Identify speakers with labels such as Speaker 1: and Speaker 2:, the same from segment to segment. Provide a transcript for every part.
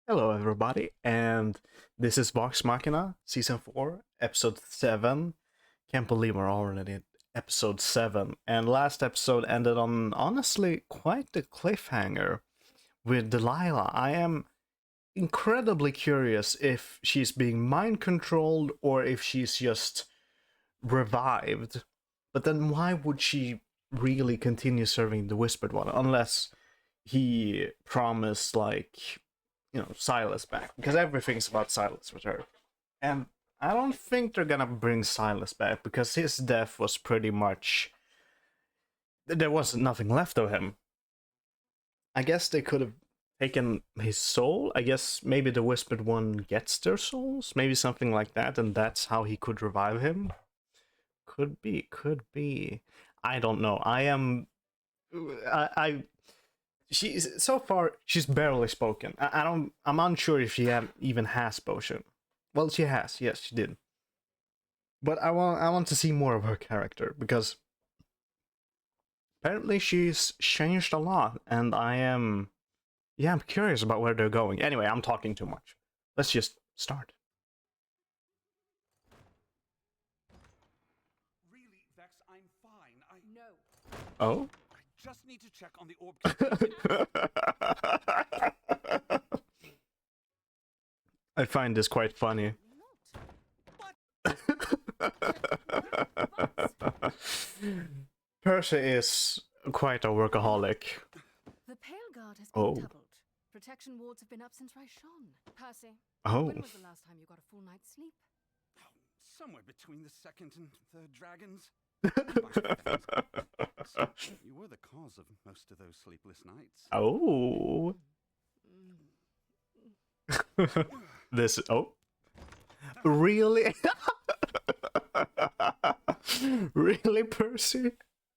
Speaker 1: Hello, everybody, and this is Vox Machina, Season 4, Episode 7. Can't believe we're already at Episode 7, and last episode ended on, honestly, quite the cliffhanger with Delilah. I am incredibly curious if she's being mind controlled or if she's just revived. But then why would she really continue serving the Whispered One unless he promised, like, Silas back, because everything's about Silas with her. And I don't think they're gonna bring Silas back because his death was pretty much, there was nothing left of him. I guess they could have taken his soul. I guess maybe the Whispered One gets their souls, maybe something like that, and that's how he could revive him. Could be. I don't know. I she's so far she's barely spoken. I don't. I'm unsure if she even has spoken. Well, she has. Yes, she did. But I want to see more of her character because apparently she's changed a lot, and I'm curious about where they're going. Anyway, I'm talking too much. Let's just start.
Speaker 2: Really, Vex, I'm fine.
Speaker 3: No.
Speaker 1: Oh.
Speaker 2: I just need to check on the orb.
Speaker 1: I find this quite funny. Percy is quite a workaholic.
Speaker 3: The Pale Guard has been
Speaker 1: Oh.
Speaker 3: doubled. Protection wards have been up since Raishon. Percy,
Speaker 1: Oh.
Speaker 3: when was the last time you got a full night's sleep?
Speaker 2: Somewhere between the second and third dragons. You were the cause of most of those sleepless nights.
Speaker 1: Oh. This. Oh. Really? Really, Percy?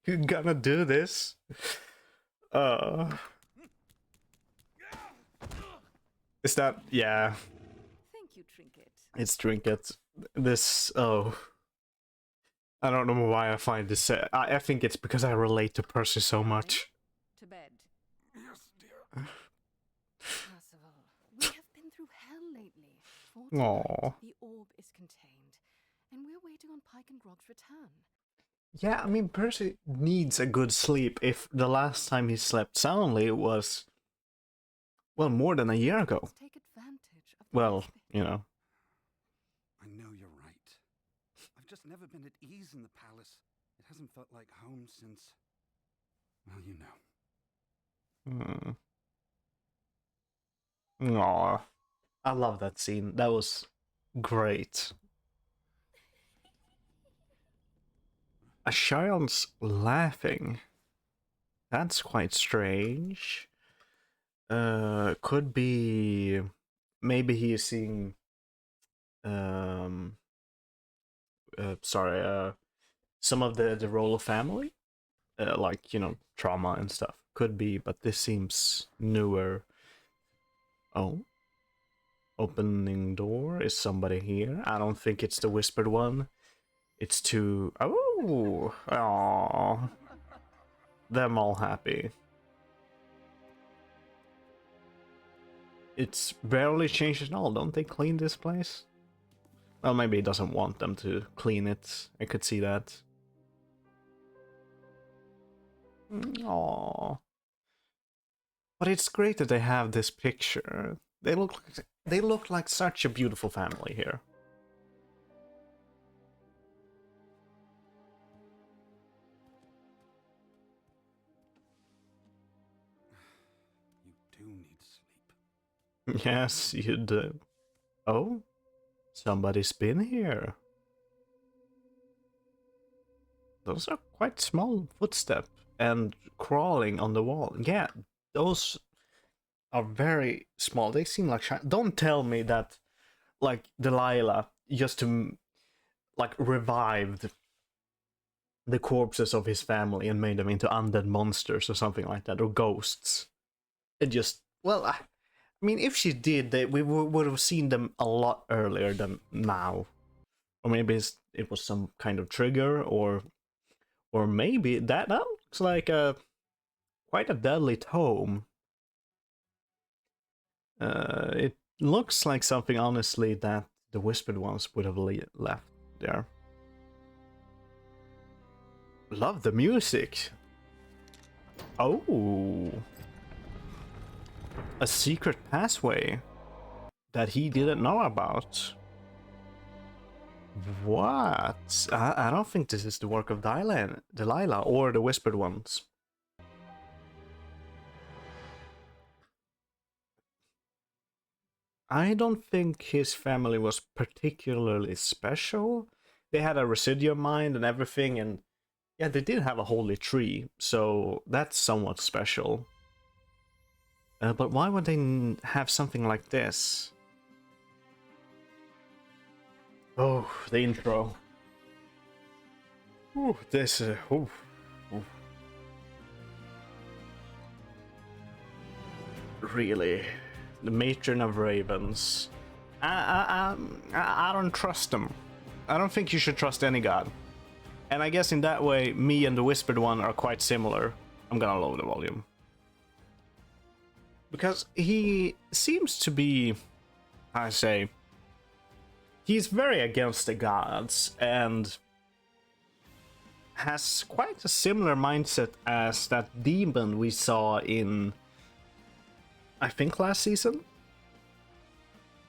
Speaker 1: You gonna do this? Is that, yeah,
Speaker 3: Thank you, Trinket.
Speaker 1: it's Trinket. This, oh. I don't know why I find this, I think it's because I relate to Percy so much.
Speaker 3: To bed.
Speaker 2: Yes, dear.
Speaker 3: Percival, we have been through hell lately. For
Speaker 1: Aww.
Speaker 3: tonight, the orb is contained, and we're waiting on Pike and Grog's return.
Speaker 1: Yeah, I mean, Percy needs a good sleep if the last time he slept soundly was, well, more than a year ago.
Speaker 3: Let's take advantage of the
Speaker 1: Well,
Speaker 3: respite.
Speaker 1: you know.
Speaker 2: I know you're right. I've just never been at ease in the palace. It hasn't felt like home since, well, you know.
Speaker 1: Aww. I love that scene. That was great. A child's laughing. That's quite strange. Could be maybe he is seeing some of the Rolo family, like, trauma and stuff. Could be, but this seems newer. Oh, opening door. Is somebody here? I don't think it's the Whispered One. It's too. Oh, aww. Them all happy. It's barely changed at all. Don't they clean this place? Well, maybe he doesn't want them to clean it. I could see that. Aww. But it's great that they have this picture. They look like such a beautiful family here.
Speaker 2: You do need sleep.
Speaker 1: Yes, you do. Oh, somebody's been here. Those are quite small footsteps and crawling on the wall. Yeah, those are very small. They seem like don't tell me that, like, Delilah just to, like, revived the corpses of his family and made them into undead monsters or something like that, or ghosts. It just, well, I mean, if she did, we would have seen them a lot earlier than now. Or maybe it was some kind of trigger, or maybe that looks like quite a deadly tome. It looks like something, honestly, that the Whispered Ones would have left there. Love the music. Oh, a secret passway that he didn't know about. What? I don't think this is the work of Delilah or the Whispered Ones. I don't think his family was particularly special. They had a Residuum mind and everything, and yeah, they did have a holy tree, so that's somewhat special. But why would they have something like this? Oh, the intro. Ooh, this. Ooh. Really, the matron of ravens. I don't trust them. I don't think you should trust any god. And I guess in that way, me and the Whispered One are quite similar. I'm gonna lower the volume. Because he seems to be, I say, he's very against the gods and has quite a similar mindset as that demon we saw in, I think, last season?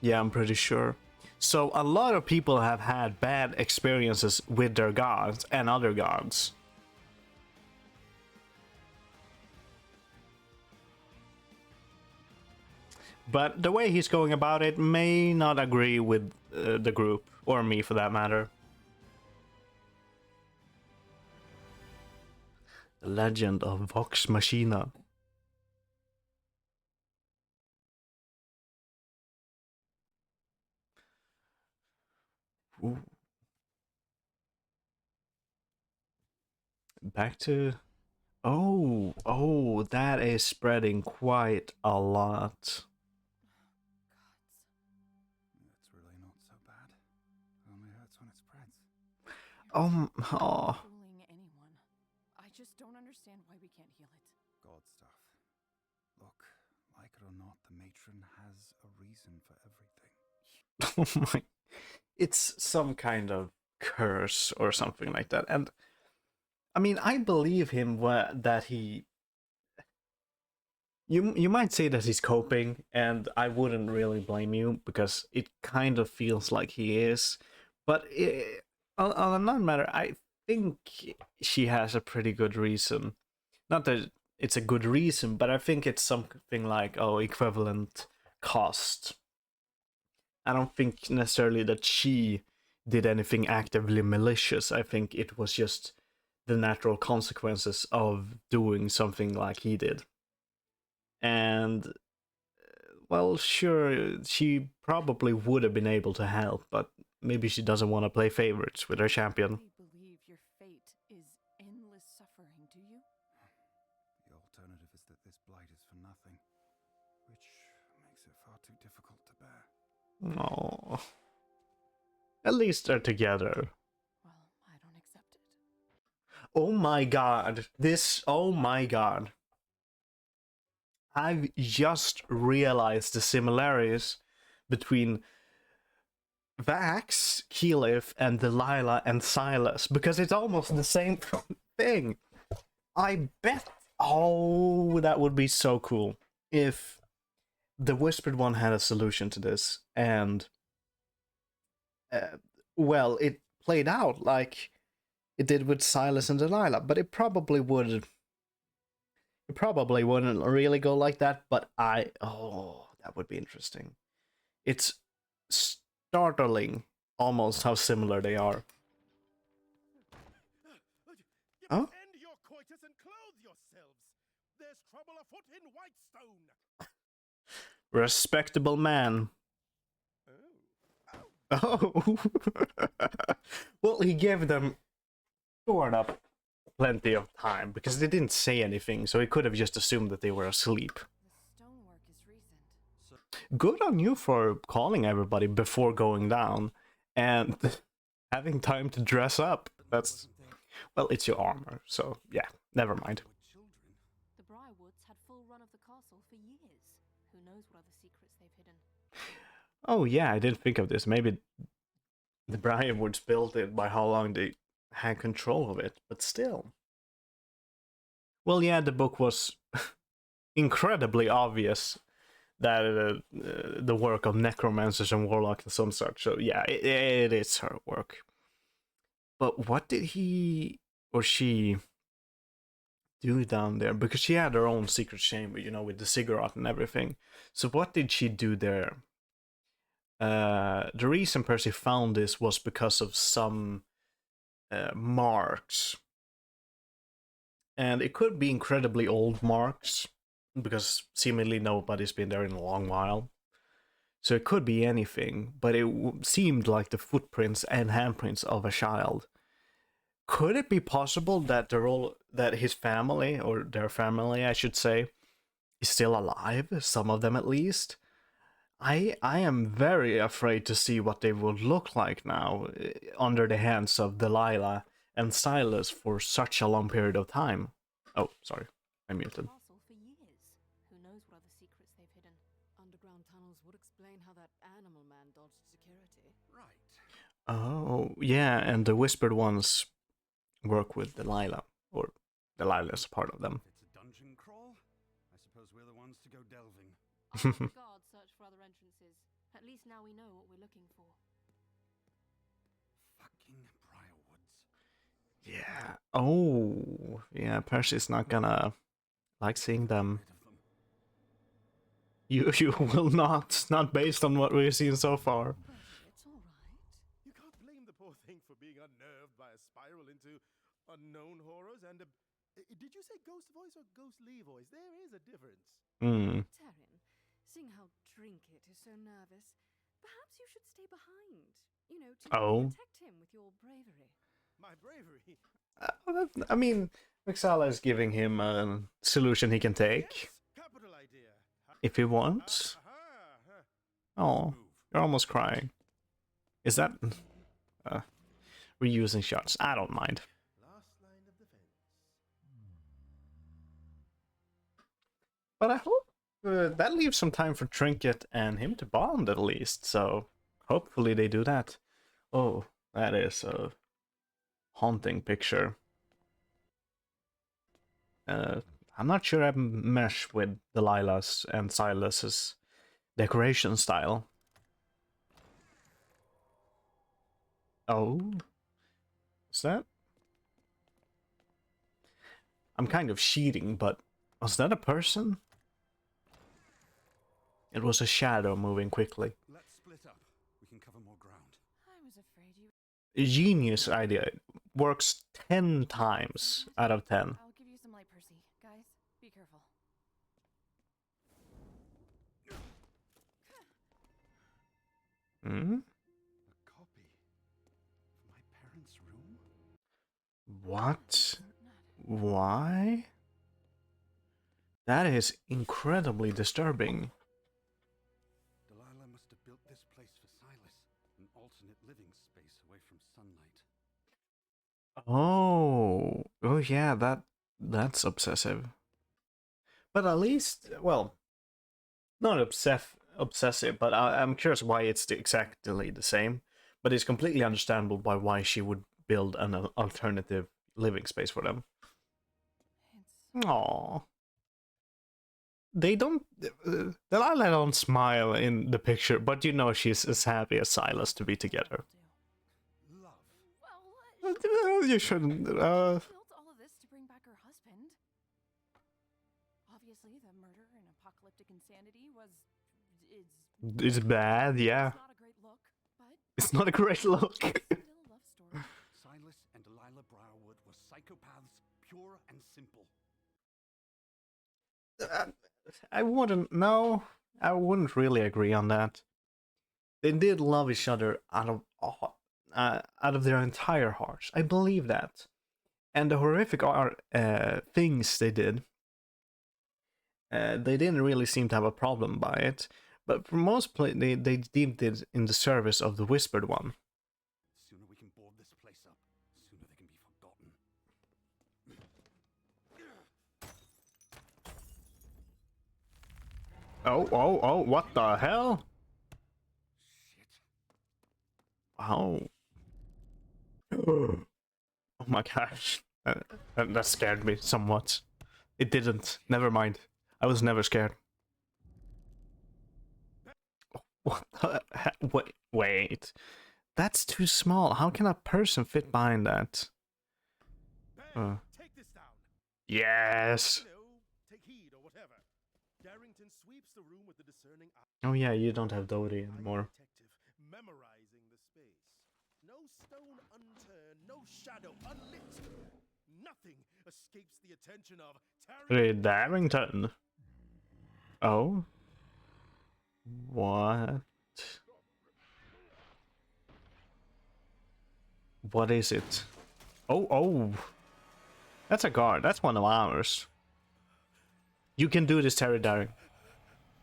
Speaker 1: Yeah, I'm pretty sure. So a lot of people have had bad experiences with their gods and other gods. But the way he's going about it may not agree with the group, or me for that matter. The legend of Vox Machina. Ooh. Back to... Oh, that is spreading quite a lot.
Speaker 2: It's really not so bad. It only hurts when it spreads.
Speaker 1: Oh.
Speaker 3: Fooling anyone. I just don't understand why we can't heal it.
Speaker 2: God stuff. Look, like it or not, the matron has a reason for everything.
Speaker 1: Oh my. It's some kind of curse or something like that. And I mean, I believe him that he... You might say that he's coping, and I wouldn't really blame you, because it kind of feels like he is. But on another matter, I think she has a pretty good reason. Not that it's a good reason, but I think it's something like, oh, equivalent cost. I don't think necessarily that she did anything actively malicious. I think it was just the natural consequences of doing something like he did. And, well, sure, she probably would have been able to help, but maybe she doesn't want to play favorites with her champion.
Speaker 3: You believe your fate is endless suffering, do you?
Speaker 2: The alternative is that this blight is for nothing, which makes it far too difficult to bear.
Speaker 1: Oh, at least they're together.
Speaker 3: Well, I don't accept it.
Speaker 1: Oh my god. Oh my god. I've just realized the similarities between Vax, Keyleth, and Delilah and Silas, because it's almost the same thing. I bet. Oh, that would be so cool if the Whispered One had a solution to this, and well, it played out like it did with Silas and Delilah, but it probably would. It probably wouldn't really go like that, but that would be interesting. It's startling, almost, how similar they are.
Speaker 4: Huh? End your coitus and clothe yourselves. There's trouble afoot in Whitestone.
Speaker 1: Respectable man. Oh. Well, he gave them sort of plenty of time, because they didn't say anything, so he could have just assumed that they were asleep.
Speaker 3: The stonework is recent.
Speaker 1: Good on you for calling everybody before going down and having time to dress up. That's, well, it's your armor, so yeah, never mind.
Speaker 3: The Briarwoods had full run of the castle for years. Who knows what other secrets they
Speaker 1: Oh yeah, I didn't think of this. Maybe the Briarwoods built it by how long they had control of it, but still. Well, yeah, the book was incredibly obvious that the work of necromancers and warlocks and some such. So yeah, it is her work. But what did he or she do down there? Because she had her own secret chamber, you know, with the cigarette and everything. So what did she do there? The reason Percy found this was because of some marks. And it could be incredibly old marks, because seemingly nobody's been there in a long while. So it could be anything, but it seemed like the footprints and handprints of a child. Could it be possible that that his family, or their family, I should say, is still alive? Some of them at least. I am very afraid to see what they will look like now under the hands of Delilah and Silas for such a long period of time. Oh, sorry, I muted.
Speaker 3: Castle for years. Who knows what other secrets they've hidden? Underground tunnels would explain how that animal man dodged security.
Speaker 2: Right.
Speaker 1: Oh, yeah, and the Whispered Ones work with Delilah, or Delilah is a part of them.
Speaker 2: If it's a dungeon crawl, I suppose we're the ones to go delving.
Speaker 3: I'll let the guards search for other entrances. At least now we know what we're looking for.
Speaker 2: Fucking Briarwoods.
Speaker 1: Yeah. Oh, yeah. Percy's not gonna like seeing them.
Speaker 2: Rid of them.
Speaker 1: You will not based on what we've seen so far.
Speaker 3: Bertie, it's all right.
Speaker 4: You can't blame the poor thing for being unnerved by a spiral into unknown horrors and a... Did you say ghost voice or ghostly voice? There is a difference.
Speaker 1: Hmm.
Speaker 3: Taryn, seeing how Trinket is so nervous, perhaps you should stay behind. You know, to protect him with your bravery.
Speaker 4: My bravery.
Speaker 1: I mean, Mixala is giving him a solution he can take
Speaker 4: Yes, capital idea.
Speaker 1: if he wants. Oh, you're almost crying. Is that reusing shots? I don't mind.
Speaker 4: Last line of defense.
Speaker 1: But I hope that leaves some time for Trinket and him to bond at least. So hopefully they do that. Oh, that is a haunting picture. I'm not sure I mesh with Delilah's and Silas's decoration style. Oh, is that? I'm kind of cheating, but was that a person? It was a shadow moving quickly.
Speaker 2: Let's split up. We can cover more ground.
Speaker 3: I was afraid you...
Speaker 1: A genius idea. It works 10 times out of 10.
Speaker 3: I'll give you some light, Percy. Guys, be careful.
Speaker 1: Hmm?
Speaker 2: A copy of my parents' room?
Speaker 1: What? Why? That is incredibly disturbing.
Speaker 2: Delilah must have built this place for Silas, an alternate living space away from sunlight.
Speaker 1: Oh yeah, that's obsessive. But at least, well, not obsessive, but I'm curious why it's exactly the same. But it's completely understandable by why she would build an alternative living space for them.
Speaker 3: It's...
Speaker 1: Aww. They don't. Delilah don't smile in the picture, but you know she's as happy as Silas to be together.
Speaker 2: Love.
Speaker 3: Well,
Speaker 1: You shouldn't.
Speaker 3: built all of this to bring back her husband. Obviously, the murder and apocalyptic insanity was...
Speaker 1: It's bad, yeah.
Speaker 3: It's not a great look, but...
Speaker 1: It's not a great look.
Speaker 3: Still a love story.
Speaker 2: Silas and Delilah Briarwood were psychopaths, pure and simple.
Speaker 1: I wouldn't. No, I wouldn't really agree on that. They did love each other out of their entire hearts. I believe that. And the horrific things they did, they didn't really seem to have a problem by it. But for most they deemed it in the service of the Whispered One.
Speaker 2: The sooner we can board this place up, the sooner they can be forgotten.
Speaker 1: Oh, what the hell? Oh. Oh my gosh. That scared me somewhat. It didn't. Never mind. I was never scared. What the wait. That's too small. How can a person fit behind that?
Speaker 4: Ben, take this down.
Speaker 1: Yes.
Speaker 4: You know, take heed or whatever. Darrington sweeps the room with the discerning eye.
Speaker 1: Oh yeah, you don't have Dodie anymore.
Speaker 4: Detective, memorizing the space. No stone unturned, no shadow unlit. Nothing escapes the attention of
Speaker 1: Darrington. Oh. What? What is it? Oh. That's a guard. That's one of ours. You can do this, Terry Daring.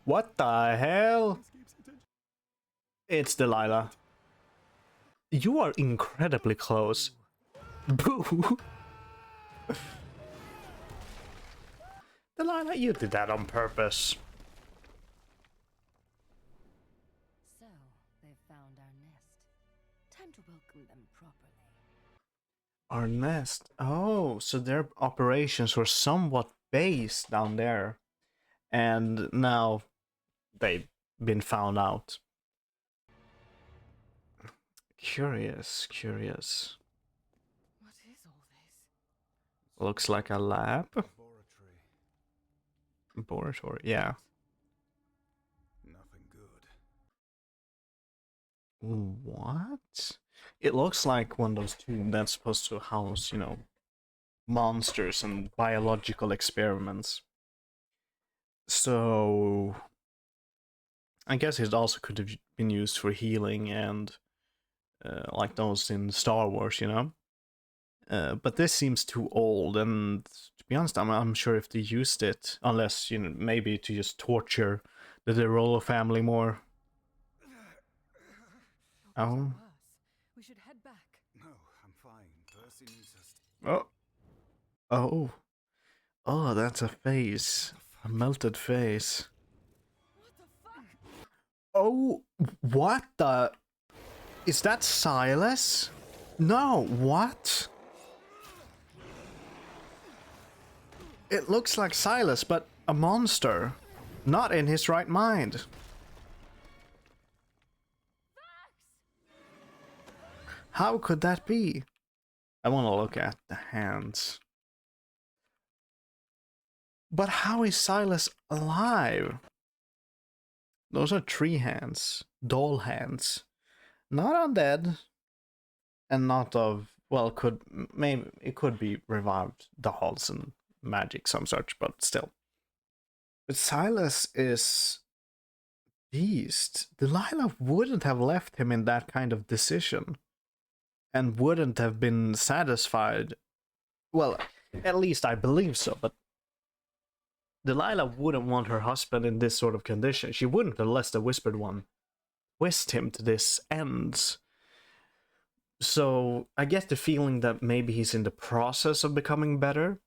Speaker 1: What the hell? It's Delilah. You are incredibly close. Boo! Delilah, you did that on purpose.
Speaker 3: So, they've found our nest. Time to welcome them properly.
Speaker 1: Our nest. Oh, so their operations were somewhat based down there. And now they've been found out. Curious.
Speaker 3: What is all this?
Speaker 1: Looks like a lab. Laboratory, yeah.
Speaker 2: Nothing good.
Speaker 1: What? It looks like one of those tombs that's supposed to house, you know, monsters and biological experiments. So I guess it also could have been used for healing and like those in Star Wars, you know. But this seems too old, and to be honest, I'm sure if they used it, unless, you know, maybe to just torture the Derulo family more. Oh.
Speaker 3: We should head back.
Speaker 2: No, I'm fine. Percy needs us.
Speaker 1: Oh, that's a face. A melted face.
Speaker 3: What the fuck?
Speaker 1: Oh, what the? Is that Silas? No, what? It looks like Silas, but a monster. Not in his right mind. How could that be? I want to look at the hands. But how is Silas alive? Those are tree hands. Doll hands. Not undead. And not of, well, maybe it could be revived dolls and magic, some such, but still. But Silas is beast. Delilah wouldn't have left him in that kind of decision. And wouldn't have been satisfied. Well, at least I believe so, but Delilah wouldn't want her husband in this sort of condition. She wouldn't unless the Whispered One twist him to this end. So I get the feeling that maybe he's in the process of becoming better.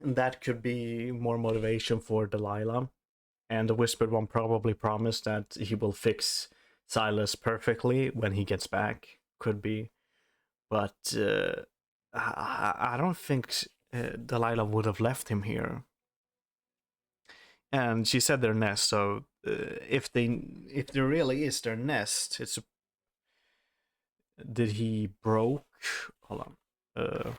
Speaker 1: And that could be more motivation for Delilah. And the Whispered One probably promised that he will fix Silas perfectly when he gets back. Could be. But I don't think Delilah would have left him here. And she said their nest, so if there really is their nest, it's did he broke? Hold on.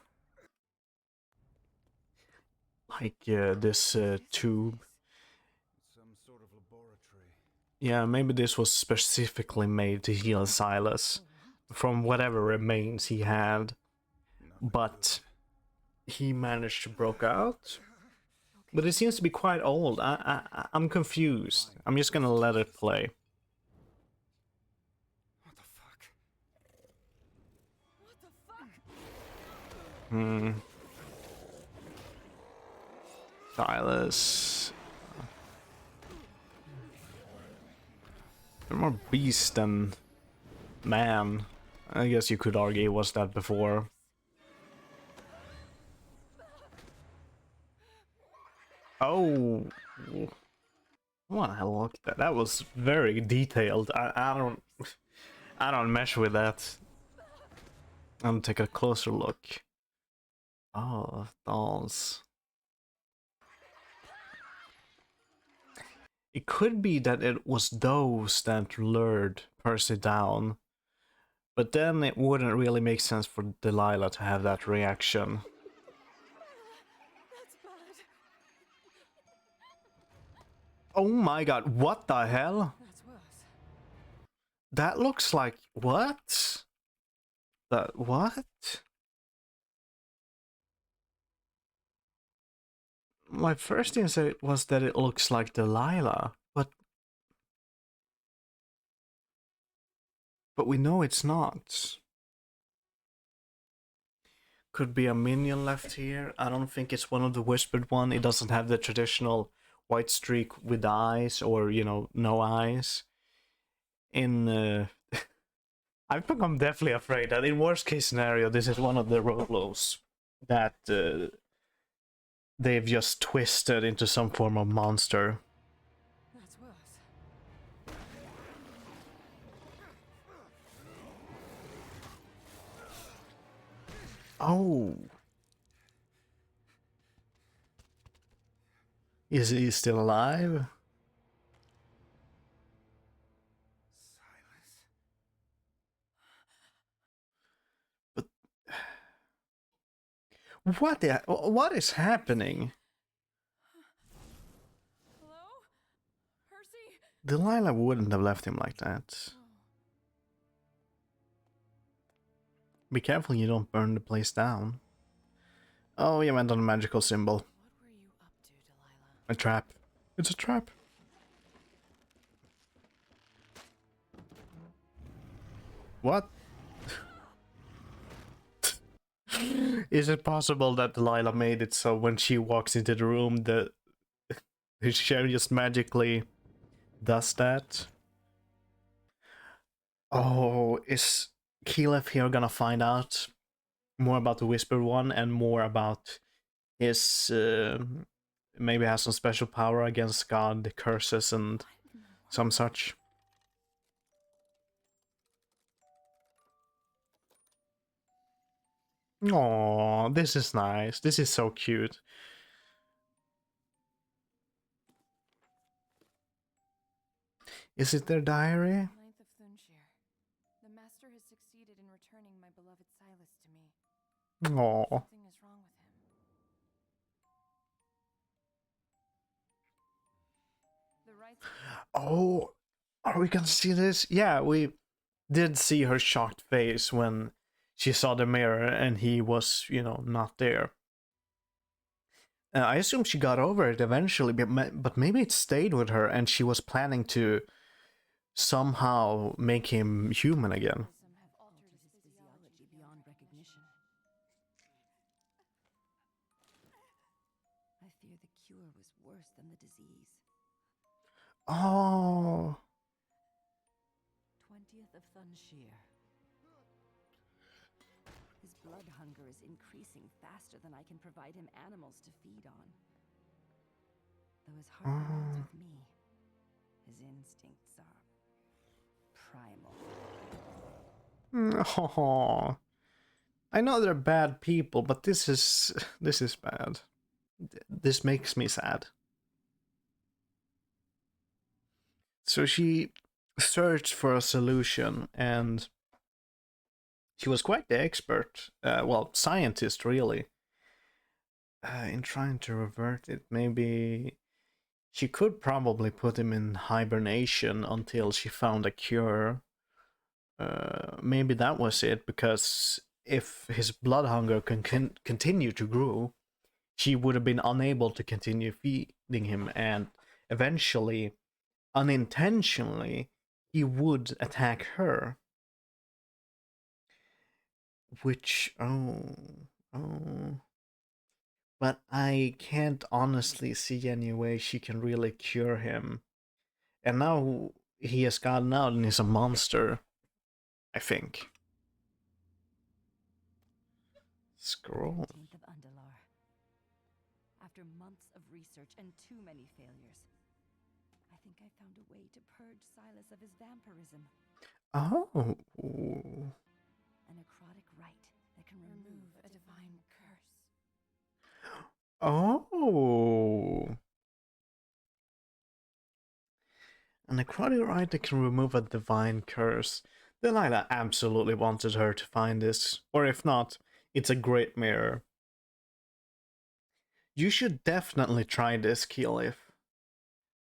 Speaker 1: This tube.
Speaker 2: Some sort of laboratory.
Speaker 1: Yeah, maybe this was specifically made to heal Silas from whatever remains he had, but he managed to broke out. But it seems to be quite old. I'm confused. I'm just gonna let it play.
Speaker 2: What the fuck?
Speaker 3: What the fuck?
Speaker 1: Silas. They're more beast than man. I guess you could argue it was that before. Oh. I want to look at that. That was very detailed. I don't... I don't mesh with that. I'm gonna take a closer look. Oh, dolls. It could be that it was those that lured Percy down. But then it wouldn't really make sense for Delilah to have that reaction.
Speaker 3: That's bad.
Speaker 1: Oh my god, what the hell?
Speaker 3: That's worse.
Speaker 1: That looks like... what? That... what? My first instinct was that it looks like Delilah, but we know it's not. Could be a minion left here. I don't think it's one of the whispered one. It doesn't have the traditional white streak with eyes, or, you know, no eyes. In I think I'm definitely afraid that in worst case scenario, this is one of the Rolos that they've just twisted into some form of monster.
Speaker 3: That's worse.
Speaker 1: Oh. Is he still alive?
Speaker 2: Silas?
Speaker 1: What is happening?
Speaker 3: Hello? Percy?
Speaker 1: Delilah wouldn't have left him like that. Be careful you don't burn the place down. Oh, you went on a magical symbol.
Speaker 3: What were you up to, Delilah?
Speaker 1: A trap. It's a trap. What? Is it possible that Delilah made it so when she walks into the room that she just magically does that? Oh, is Keyleth here gonna find out more about the Whispered One and more about his maybe has some special power against God, curses and some such? Oh, this is nice. This is so cute. Is it their diary?
Speaker 3: 9th of Thunshire. The master has succeeded in returning my beloved Silas to me.
Speaker 1: Oh.
Speaker 3: Something is wrong with him. The rights.
Speaker 1: Oh, are we gonna see this? Yeah, we did see her shocked face when she saw the mirror and he was, you know, not there. I assume she got over it eventually, but maybe it stayed with her and she was planning to somehow make him human again.
Speaker 3: Some have altered his physiology beyond recognition.
Speaker 5: I fear the cure was worse than the disease.
Speaker 1: Oh.
Speaker 5: 20th of Thunshire. His blood hunger is increasing faster than I can provide him animals to feed on. Though his heart runs with me, his instincts are primal.
Speaker 1: Oh. I know they're bad people, but this is bad. This makes me sad. So she searched for a solution, and she was quite the expert, well, scientist really, in trying to revert it. Maybe she could probably put him in hibernation until she found a cure. Maybe that was it, because if his blood hunger can continue to grow, she would have been unable to continue feeding him, and eventually, unintentionally, he would attack her. Which, oh. But I can't honestly see any way she can really cure him. And now he has gotten out and he's a monster, I think. Scroll.
Speaker 5: 19th of Undalar. After months of research and too many failures, I think I found a way to purge Silas of his vampirism.
Speaker 1: Oh.
Speaker 5: A necrotic rite that can remove a divine curse.
Speaker 1: Oh. A necrotic rite that can remove a divine curse. Delilah absolutely wanted her to find this. Or if not, it's a great mirror. You should definitely try this, Keelif.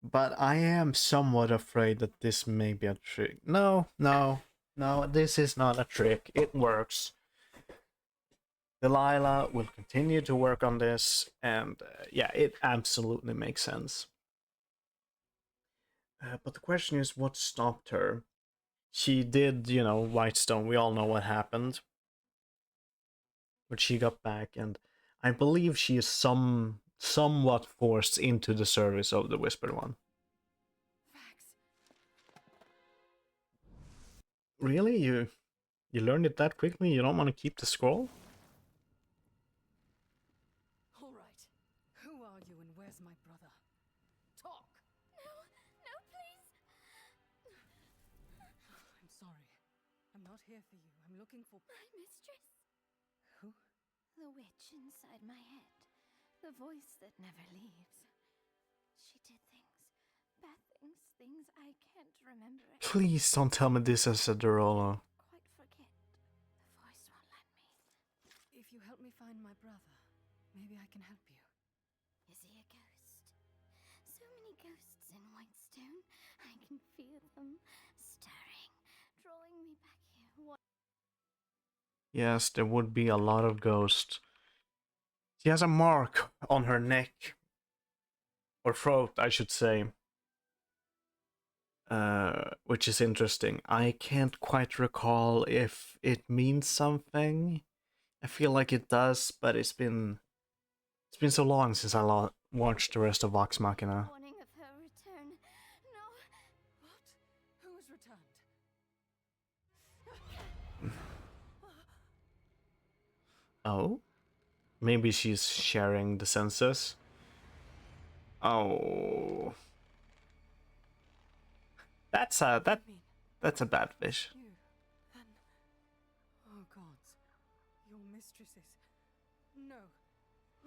Speaker 1: But I am somewhat afraid that this may be a trick. No, this is not a trick. It works. Delilah will continue to work on this, and yeah, it absolutely makes sense. But the question is, what stopped her? She did, Whitestone. We all know what happened. But she got back, and I believe she is somewhat forced into the service of the Whispered One. Really? You learned it that quickly? You don't want to keep the scroll?
Speaker 3: All right. Who are you and where's my brother? Talk!
Speaker 6: No, please!
Speaker 3: I'm sorry. I'm not here for you. I'm looking for...
Speaker 6: My mistress.
Speaker 3: Who?
Speaker 6: The witch inside my head. The voice that never leaves. She did things. Bad things. Things I can't remember.
Speaker 1: Please don't tell me this is a Dorolo.
Speaker 6: Quite forget. The voice won't let me.
Speaker 3: If you help me find my brother, maybe I can help you.
Speaker 6: Is he a ghost? So many ghosts in Whitestone. I can feel them stirring, drawing me back here.
Speaker 1: Yes, there would be a lot of ghosts. She has a mark on her neck. Or throat, I should say. Which is interesting. I can't quite recall if it means something. I feel like it does, but it's been so long since I watched the rest of Vox Machina.
Speaker 6: Warning of her return. No.
Speaker 3: What? Who has returned?
Speaker 1: Oh? Maybe she's sharing the senses. Oh. That's a bad fish.
Speaker 3: You, then... Oh, gods. Your mistresses. No.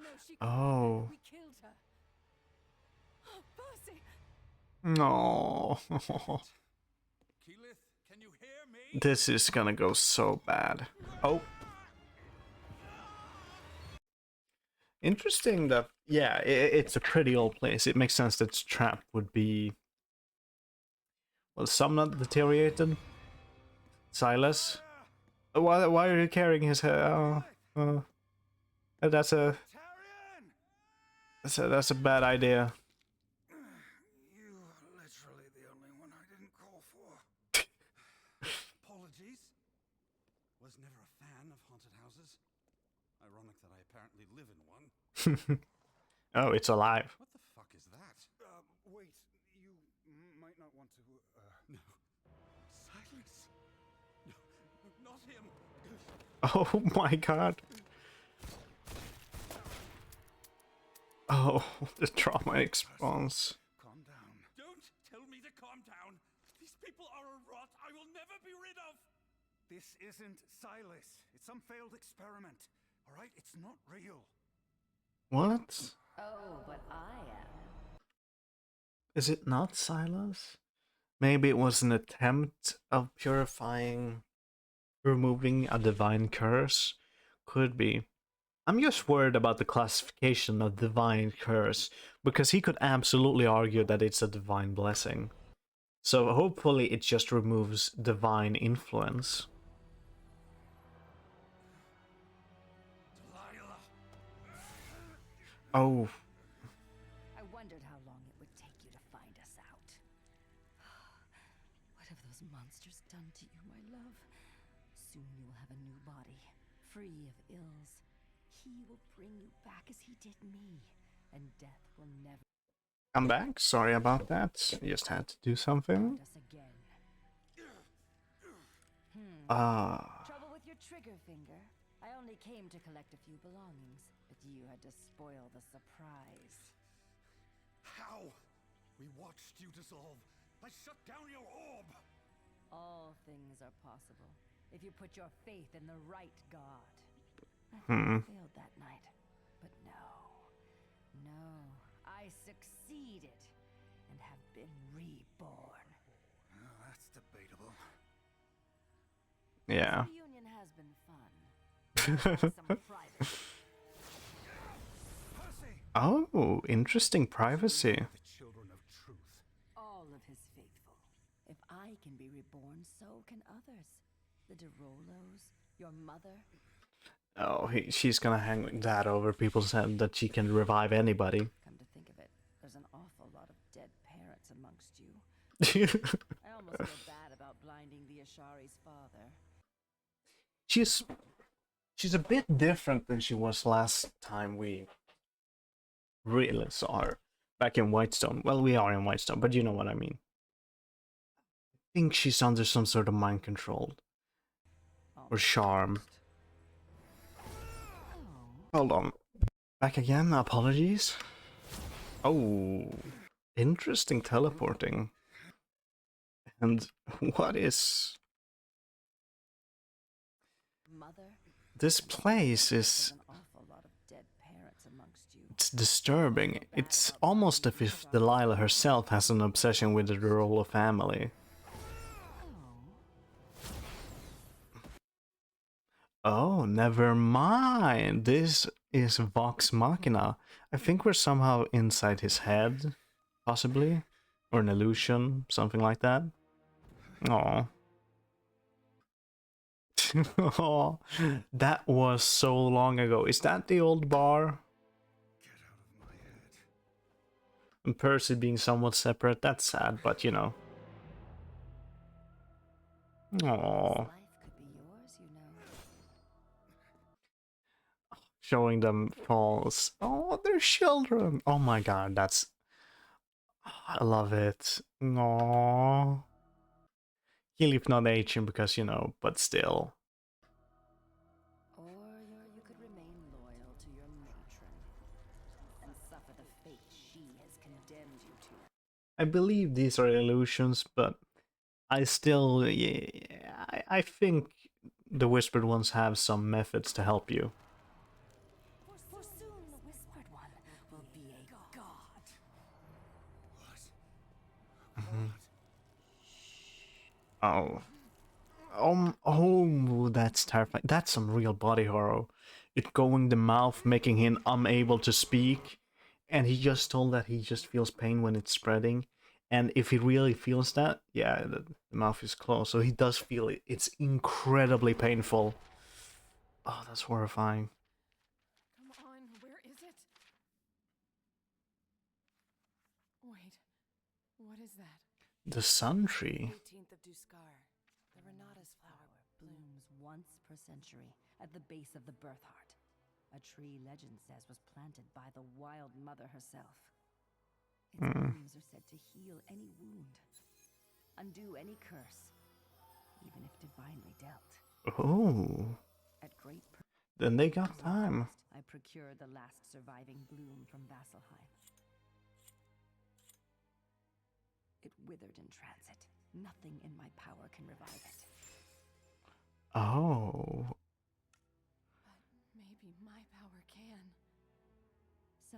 Speaker 3: No, she couldn't.
Speaker 1: Oh.
Speaker 3: We killed her. Oh, Percy!
Speaker 1: No.
Speaker 2: Keyleth, can you hear me?
Speaker 1: This is gonna go so bad. Oh. Interesting that, yeah, it's a pretty old place. It makes sense that Trap would be, well, somewhat deteriorated. Silas? Why are you carrying his hair? That's a bad idea.
Speaker 2: You are literally the only one I didn't call for. Apologies. Was never a fan of haunted houses. Ironic that I apparently live in one.
Speaker 1: Oh, it's alive.
Speaker 2: What the fuck is that? Wait, you might not want to. No. Silence. No, not him.
Speaker 1: Oh my god. Oh, the trauma response.
Speaker 2: Calm down. Don't tell me to calm down. These people are a rot I will never be rid of. This isn't Silas. It's some failed experiment. All right? It's not real.
Speaker 1: What?
Speaker 5: Oh, but I am.
Speaker 1: Is it not Silas? Maybe it was an attempt of purifying, removing a divine curse? Could be. I'm just worried about the classification of divine curse, because he could absolutely argue that it's a divine blessing. So hopefully it just removes divine influence.
Speaker 2: Delilah.
Speaker 1: Oh.
Speaker 5: I wondered how long it would take you to find us out. What have those monsters done to you, my love? Soon you will have a new body, free of ills. He will bring you back as he did me, and death will never...
Speaker 1: I'm back. Sorry about that. Just had to do something.
Speaker 5: us again. Trouble with your trigger finger? I only came to collect a few belongings, but you had to spoil the surprise.
Speaker 2: How? We watched you dissolve. I shut down your orb.
Speaker 5: All things things are possible if you put your faith in the right God. I think I failed that night, but no, I succeeded and have been reborn.
Speaker 2: Well, that's debatable.
Speaker 1: Yeah.
Speaker 5: This reunion has been fun. I'd like some privacy.
Speaker 2: Percy!
Speaker 1: Oh, interesting privacy.
Speaker 2: The children of truth.
Speaker 5: All of his faithful. If I can be reborn, so can others. The DeRollos, your mother.
Speaker 1: Oh, she's gonna hang that over people's head that she can revive anybody.
Speaker 5: Come to think of it, there's an awful lot of dead parents amongst you. I almost feel bad about blinding the Ashari's father.
Speaker 1: She's a bit different than she was last time we really saw her back in Whitestone. Well, we are in Whitestone, but you know what I mean. I think she's under some sort of mind control or charm. Hold on. Back again, apologies. Oh, interesting teleporting. And what is...
Speaker 5: Mother,
Speaker 1: This place is...
Speaker 5: an awful lot of dead parents amongst you.
Speaker 1: It's disturbing. It's almost as if Delilah herself has an obsession with the Rollo family. Oh, never mind. This is Vox Machina. I think we're somehow inside his head, possibly, or an illusion, something like that. Oh. Oh, that was so long ago. Is that the old bar?
Speaker 2: Get out of my head.
Speaker 1: And Percy being somewhat separate, that's sad, but you know. Oh.
Speaker 5: Life could be yours, you know.
Speaker 1: Showing them falls. Oh, they're children. Oh my god, that's... I love it. Aww. He'll if not aging because, you know, but still.
Speaker 5: Or you could remain loyal to your matron and suffer the fate she has condemned you to.
Speaker 1: I believe these are illusions, but I still... Yeah, I think the Whispered Ones have some methods to help you.
Speaker 5: For soon the Whispered One will be a god.
Speaker 2: What?
Speaker 1: Oh, that's terrifying. That's some real body horror. It going the mouth, making him unable to speak. And he just told that he just feels pain when it's spreading. And if he really feels that, yeah, the mouth is closed. So he does feel it. It's incredibly painful. Oh, that's horrifying.
Speaker 3: Come on, where is it? Wait, what is that?
Speaker 1: The Sun Tree.
Speaker 3: 18th of Duskar. The Renata's flower
Speaker 5: Blooms once per century at the base of the birth heart. A tree legend says was planted by the Wild Mother herself. Its blooms are said to heal any wound, undo any curse, even if divinely dealt.
Speaker 1: Oh,
Speaker 5: At great
Speaker 1: then they got time.
Speaker 5: I procured the last surviving bloom from Vasselheim. It withered in transit. Nothing in my power can revive it.
Speaker 1: Oh.
Speaker 3: But maybe my power can.
Speaker 5: So,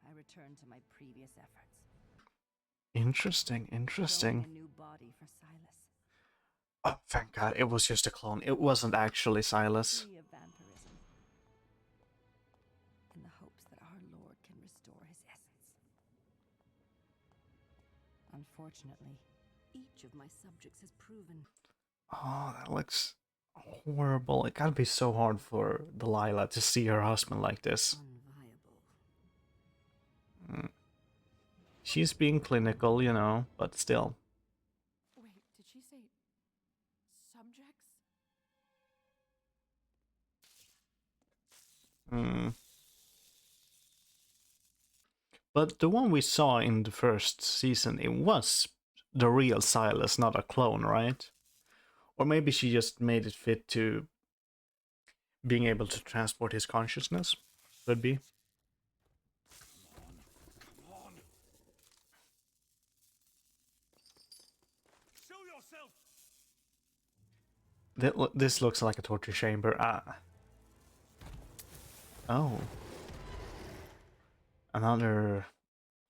Speaker 5: I returned to my previous efforts.
Speaker 1: Interesting,
Speaker 5: Growing
Speaker 1: interesting.
Speaker 5: a new body for Silas.
Speaker 1: Oh, thank God, it was just a clone. It wasn't actually Silas.
Speaker 5: Free of vampirism. In the hopes that our Lord can restore his essence. Unfortunately, each of my subjects has proven
Speaker 1: Oh, that looks horrible. It gotta be so hard for Delilah to see her husband like this.
Speaker 5: unviable.
Speaker 1: She's being clinical, you know, but still.
Speaker 3: Wait, did she say subjects?
Speaker 1: But the one we saw in the first season, it was the real Silas, not a clone, right? Or maybe she just made it fit to being able to transport his consciousness. Could be.
Speaker 2: Come on. Show yourself.
Speaker 1: This looks like a torture chamber. Oh. Another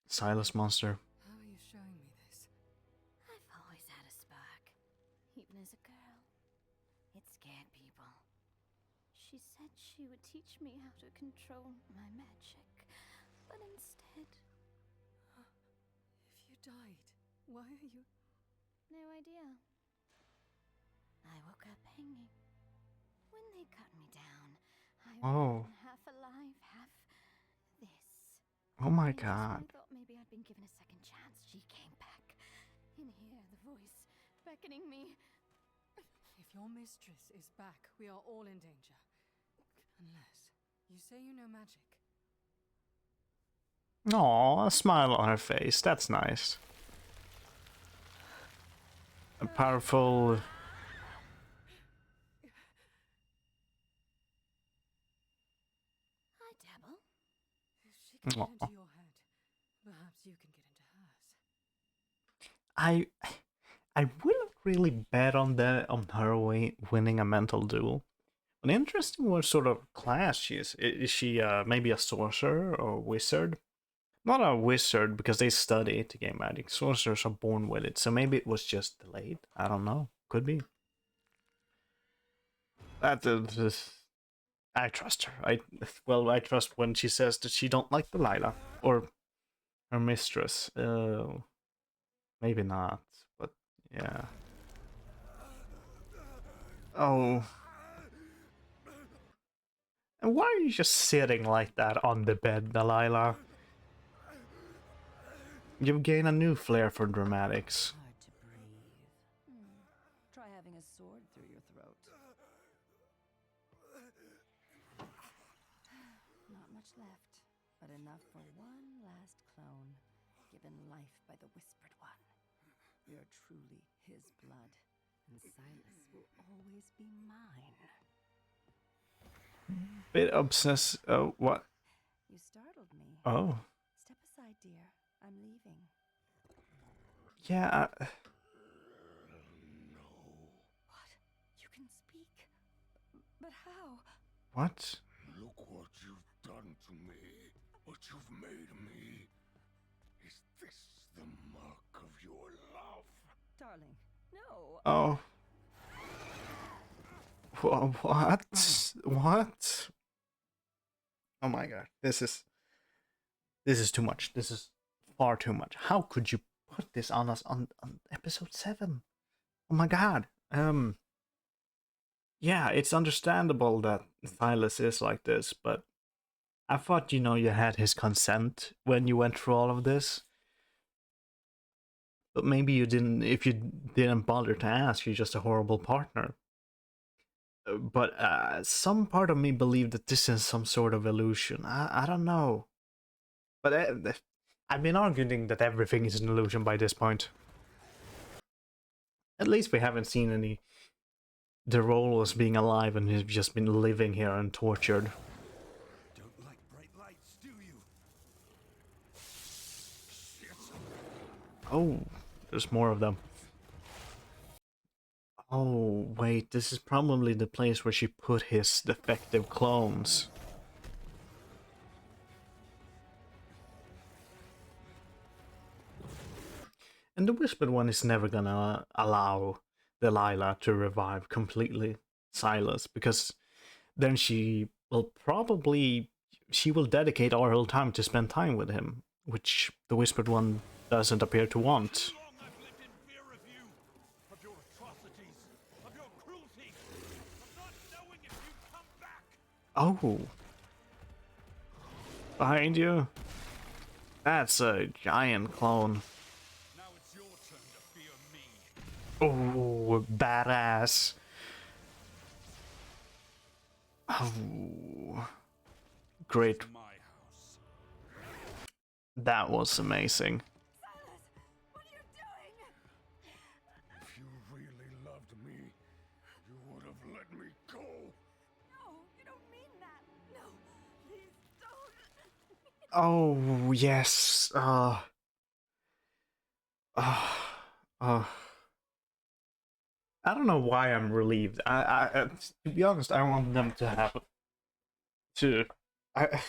Speaker 1: Silas monster.
Speaker 3: How are you showing me this?
Speaker 6: I've always had a spark, even as a girl. It scared people. She said she would teach me how to control my magic, but instead...
Speaker 3: If you died, why are you...
Speaker 6: No idea. I woke up hanging. When they cut me down, I
Speaker 1: Oh.
Speaker 6: ran half alive, half this.
Speaker 1: Oh my
Speaker 6: And just when
Speaker 1: god.
Speaker 6: I thought maybe I'd been given a second chance, she came back. In here, the voice beckoning me.
Speaker 3: If your mistress is back, we are all in danger. Unless you say you know magic.
Speaker 1: Aw, a smile on her face. That's nice. A powerful...
Speaker 6: I dabble.
Speaker 3: If she can
Speaker 1: Aw.
Speaker 3: get into your head, perhaps you can get into hers.
Speaker 1: I wouldn't really bet on her winning a mental duel. An interesting what sort of class she is. Is she maybe a sorcerer or wizard? Not a wizard because they study to gain magic. Sorcerers are born with it, so maybe it was just delayed. I don't know. Could be. I trust her. I trust when she says that she don't like Delilah or her mistress. Maybe not, but yeah. Oh. And why are you just sitting like that on the bed, Delilah? You've gained a new flair for dramatics.
Speaker 5: Hard to breathe. Try having a sword through your throat. Not much left, but enough for one last clone, given life by the Whispered One. You're truly his blood, and Silas will always be mine.
Speaker 1: Bit obsessed. Oh, what?
Speaker 5: You startled me.
Speaker 1: Oh.
Speaker 5: Step aside, dear. I'm leaving.
Speaker 1: Yeah.
Speaker 5: What? You can speak? But how?
Speaker 1: What?
Speaker 7: Look what you've done to me. What you've made of me. Is this the mark of your love?
Speaker 5: Darling, no.
Speaker 1: Oh. What? What? Oh my god. This is too much. This is far too much. How could you put this on us on episode 7? Oh my god. Yeah, it's understandable that Silas is like this, but I thought, you had his consent when you went through all of this. But maybe you didn't, if you didn't bother to ask, you're just a horrible partner. But some part of me believed that this is some sort of illusion. I don't know. But I've been arguing that everything is an illusion by this point. At least we haven't seen any Derolos being alive and he's just been living here and tortured.
Speaker 2: Don't like bright lights, do you?
Speaker 1: Oh, there's more of them. Oh, wait, this is probably the place where she put his defective clones. And the Whispered One is never gonna allow Delilah to revive completely Silas, because then she will dedicate all her time to spend time with him, which the Whispered One doesn't appear to want. Oh. Behind you? That's a giant clone.
Speaker 2: Now it's your turn to fear me.
Speaker 1: Oh, badass. Oh. Great.
Speaker 2: My house.
Speaker 1: That was amazing.
Speaker 5: Silas, what are you doing?
Speaker 7: If you really loved me, you would have let me go.
Speaker 5: No, you don't mean that. No, please don't.
Speaker 1: Oh, yes. I don't know why I'm relieved. To be honest, I want them to have to. I.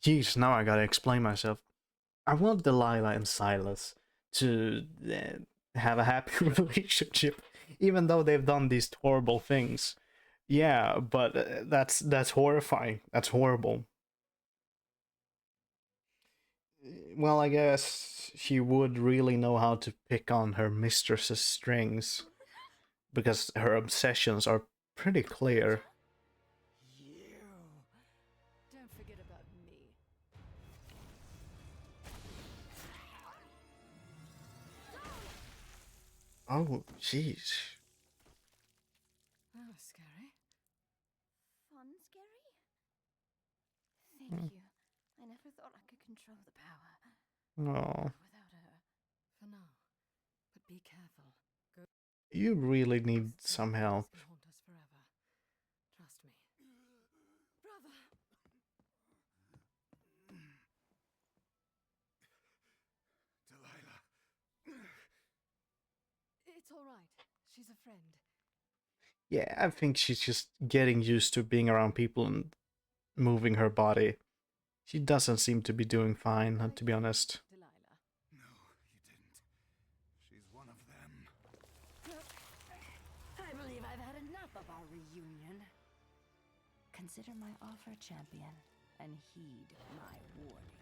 Speaker 1: Jeez, now I gotta explain myself. I want Delilah and Silas to have a happy relationship, even though they've done these horrible things. Yeah, but that's horrifying. That's horrible. Well, I guess she would really know how to pick on her mistress's strings, because her obsessions are pretty clear.
Speaker 3: You. Don't forget about me.
Speaker 1: Oh, jeez.
Speaker 3: That was scary.
Speaker 6: Fun scary? Thank you. I never thought I could control the power.
Speaker 1: Oh,
Speaker 6: Without her.
Speaker 3: For now. But be careful.
Speaker 1: you really need some help.
Speaker 3: They haunt us forever. Trust me. Brother!
Speaker 2: Delilah.
Speaker 3: It's all right. She's a friend.
Speaker 1: Yeah, I think she's just getting used to being around people and moving her body. She doesn't seem to be doing fine, to be honest.
Speaker 3: Delilah.
Speaker 2: No, you didn't. She's one of them.
Speaker 5: I believe I've had enough of our reunion. Consider my offer, champion, and heed my warning.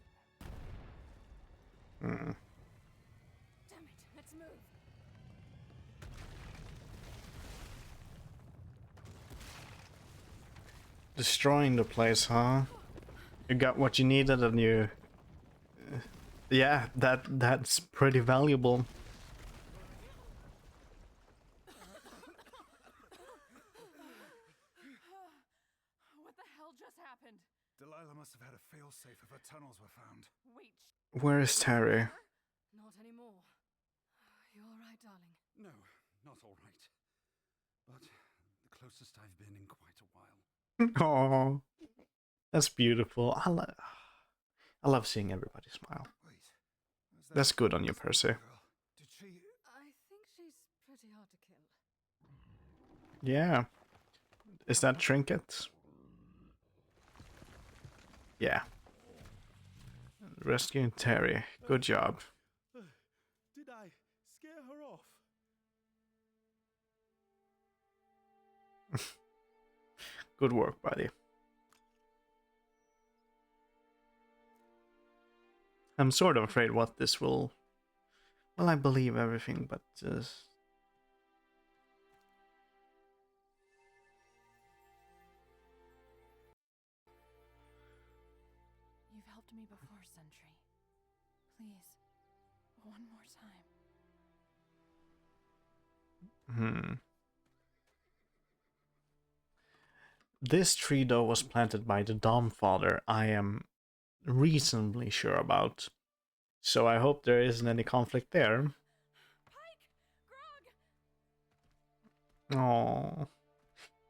Speaker 3: Damn it. Let's move.
Speaker 1: Destroying the place, huh? You got what you needed and you... yeah, that's pretty valuable.
Speaker 3: What the hell just happened?
Speaker 2: Delilah must have had a failsafe if her tunnels were found.
Speaker 3: Wait.
Speaker 1: Where is Terry?
Speaker 3: Not anymore. You all right, darling?
Speaker 2: No, not all right. But the closest I've been in quite a while.
Speaker 1: Oh, that's beautiful. I love seeing everybody smile.
Speaker 2: Wait. was that
Speaker 1: That's good on you, Percy.
Speaker 2: girl? Did she...
Speaker 3: I think she's pretty hard to kill.
Speaker 1: Yeah. Is that Trinket? Yeah. Rescuing Terry. Good job.
Speaker 4: Did I scare her off?
Speaker 1: Good work, buddy. I'm sort of afraid what this will... Well, I believe everything, but...
Speaker 3: You've helped me before, Sentry. Please, one more time.
Speaker 1: This tree, though, was planted by the Dom Father, I am reasonably sure about. So I hope there isn't any conflict there.
Speaker 3: Pike! Grog!
Speaker 1: Oh,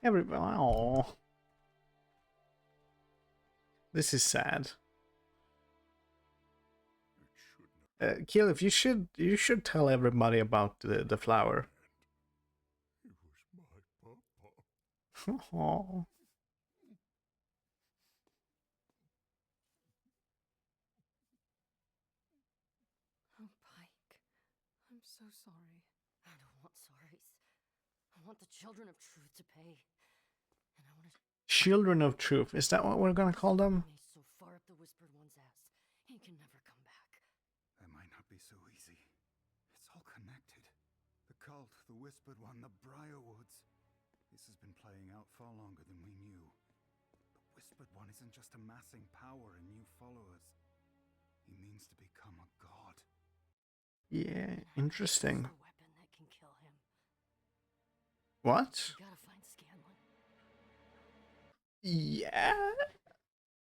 Speaker 1: everybody. Oh, this is sad. Keyleth, you should tell everybody about the flower.
Speaker 7: He was my papa.
Speaker 1: Oh.
Speaker 3: Oh, Pike. I'm so sorry.
Speaker 8: I don't want sorries. I want the children of truth to pay. And I want to...
Speaker 1: Children of Truth. Is that what we're gonna call them?
Speaker 8: me so far up the Whispered One's ass, he can never come back.
Speaker 2: That might not be so easy. It's all connected. The cult, the Whispered One, the Briarwoods. This has been playing out far longer than we knew. The Whispered One isn't just amassing power and new followers. He means to become a god.
Speaker 1: Yeah, interesting.
Speaker 8: The weapon that can kill him.
Speaker 1: What?
Speaker 8: You gotta find Scanlan.
Speaker 1: Yeah.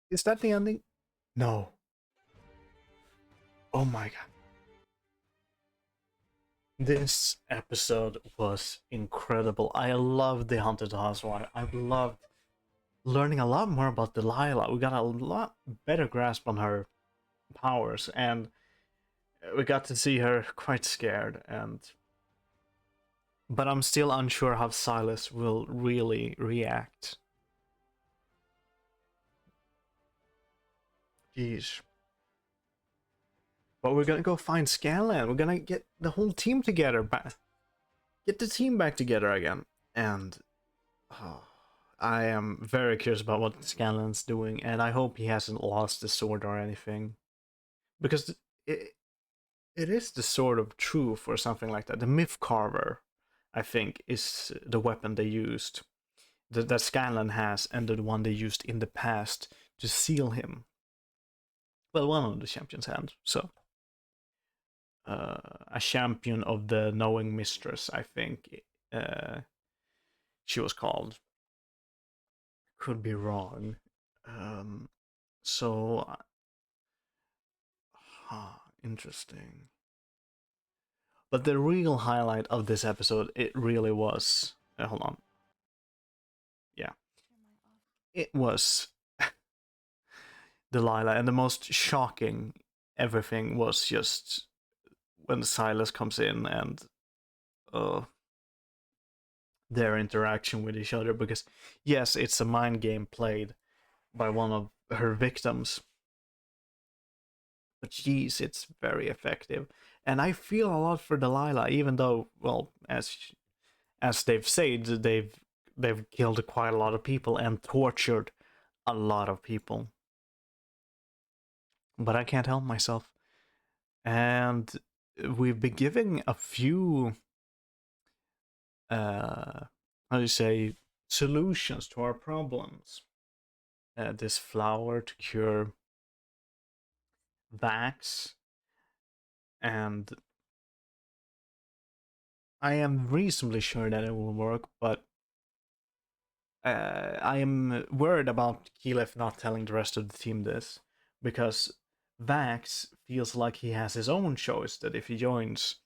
Speaker 1: Is that the ending? No. Oh my god. This episode was incredible. I loved the Haunted Housewife. I loved learning a lot more about Delilah. We got a lot better grasp on her powers, and we got to see her quite scared, and But I'm still unsure how Silas will really react. Jeez. But we're gonna go find Scanlan. We're gonna get the whole team together back. Get the team back together again. And I am very curious about what Scanlan's doing, and I hope he hasn't lost the sword or anything. Because it is the sword of truth or something like that. The Myth Carver, I think, is the weapon they used. That Scanlan has, and the one they used in the past to seal him. Well, one of the champions' hand, so. A champion of the Knowing Mistress, I think she was called. Could be wrong. So, interesting. But the real highlight of this episode, it really was. Hold on. Yeah. It was Delilah, and the most shocking everything was just when Silas comes in and their interaction with each other, because yes, it's a mind game played by one of her victims, but geez, it's very effective. And I feel a lot for Delilah, even though, well, as they've said, they've killed quite a lot of people and tortured a lot of people. But I can't help myself. And we've been giving a few how do you say, solutions to our problems. This flower to cure Vax, and I am reasonably sure that it will work, but I am worried about Keyleth not telling the rest of the team this, because Vax feels like he has his own choice, that if he joins,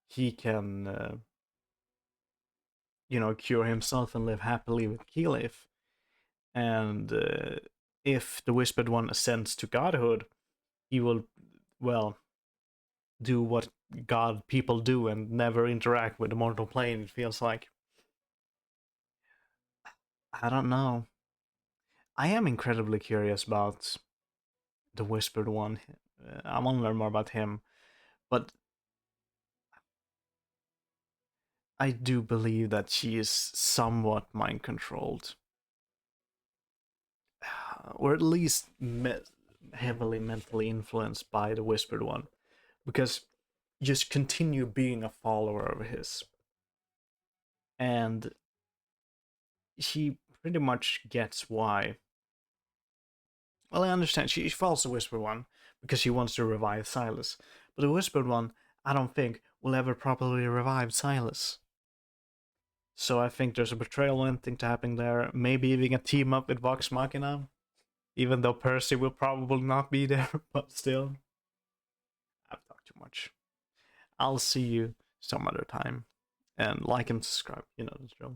Speaker 1: he can, cure himself and live happily with Keyleth. And if the Whispered One ascends to godhood, he will, well, do what god people do and never interact with the mortal plane, it feels like. I don't know. I am incredibly curious about the Whispered One. I want to learn more about him, but I do believe that she is somewhat mind controlled, or at least heavily mentally influenced by the Whispered One, because just continue being a follower of his, and she pretty much gets why. Well, I understand she follows the Whispered One because she wants to revive Silas, but the Whispered One, I don't think, will ever properly revive Silas. So I think there's a betrayal thing to happen there. Maybe even a team up with Vox Machina, even though Percy will probably not be there, but still. I've talked too much. I'll see you some other time. And like and subscribe, you know the drill.